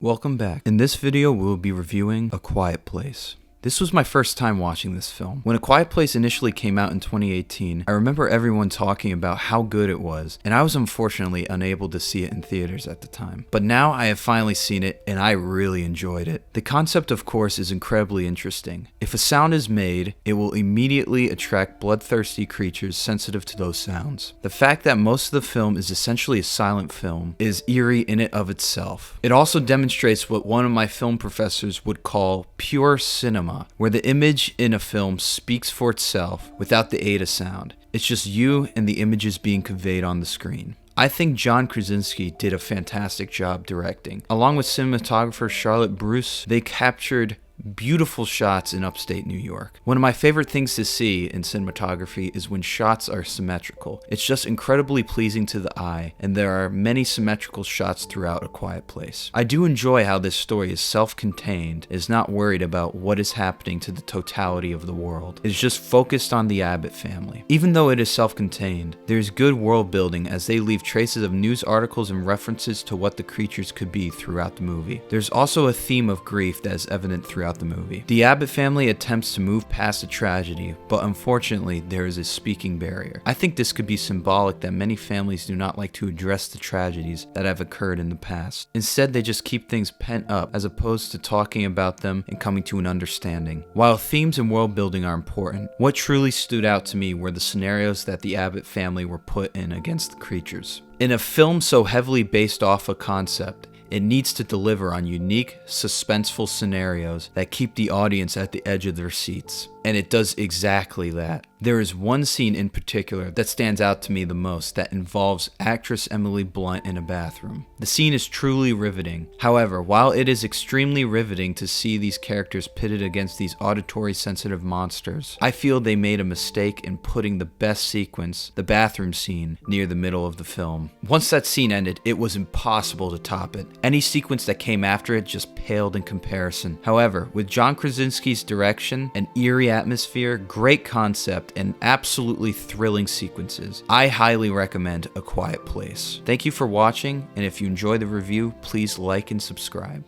Welcome back. In this video, we'll be reviewing A Quiet Place. This was my first time watching this film. When A Quiet Place initially came out in 2018, I remember everyone talking about how good it was, and I was unfortunately unable to see it in theaters at the time. But now I have finally seen it, and I really enjoyed it. The concept, of course, is incredibly interesting. If a sound is made, it will immediately attract bloodthirsty creatures sensitive to those sounds. The fact that most of the film is essentially a silent film is eerie in and of itself. It also demonstrates what one of my film professors would call pure cinema, where the image in a film speaks for itself without the aid of sound. It's just you and the images being conveyed on the screen. I think John Krasinski did a fantastic job directing. Along with cinematographer Charlotte Bruce, they captured beautiful shots in upstate New York. One of my favorite things to see in cinematography is when shots are symmetrical. It's just incredibly pleasing to the eye, and there are many symmetrical shots throughout A Quiet Place. I do enjoy how this story is self-contained, is not worried about what is happening to the totality of the world. It is just focused on the Abbott family. Even though it is self-contained, there is good world building as they leave traces of news articles and references to what the creatures could be throughout the movie. There's also a theme of grief that is evident throughout the movie. The Abbott family attempts to move past the tragedy, but unfortunately there is a speaking barrier. I think this could be symbolic that many families do not like to address the tragedies that have occurred in the past. Instead, they just keep things pent up as opposed to talking about them and coming to an understanding. While themes and world building are important, what truly stood out to me were the scenarios that the Abbott family were put in against the creatures. In a film so heavily based off a concept, it needs to deliver on unique, suspenseful scenarios that keep the audience at the edge of their seats. And it does exactly that. There is one scene in particular that stands out to me the most that involves actress Emily Blunt in a bathroom. The scene is truly riveting. However, while it is extremely riveting to see these characters pitted against these auditory-sensitive monsters, I feel they made a mistake in putting the best sequence, the bathroom scene, near the middle of the film. Once that scene ended, it was impossible to top it. Any sequence that came after it just paled in comparison. However, with John Krasinski's direction and eerie atmosphere, great concept, and absolutely thrilling sequences, I highly recommend A Quiet Place. Thank you for watching, and if you enjoy the review, please like and subscribe.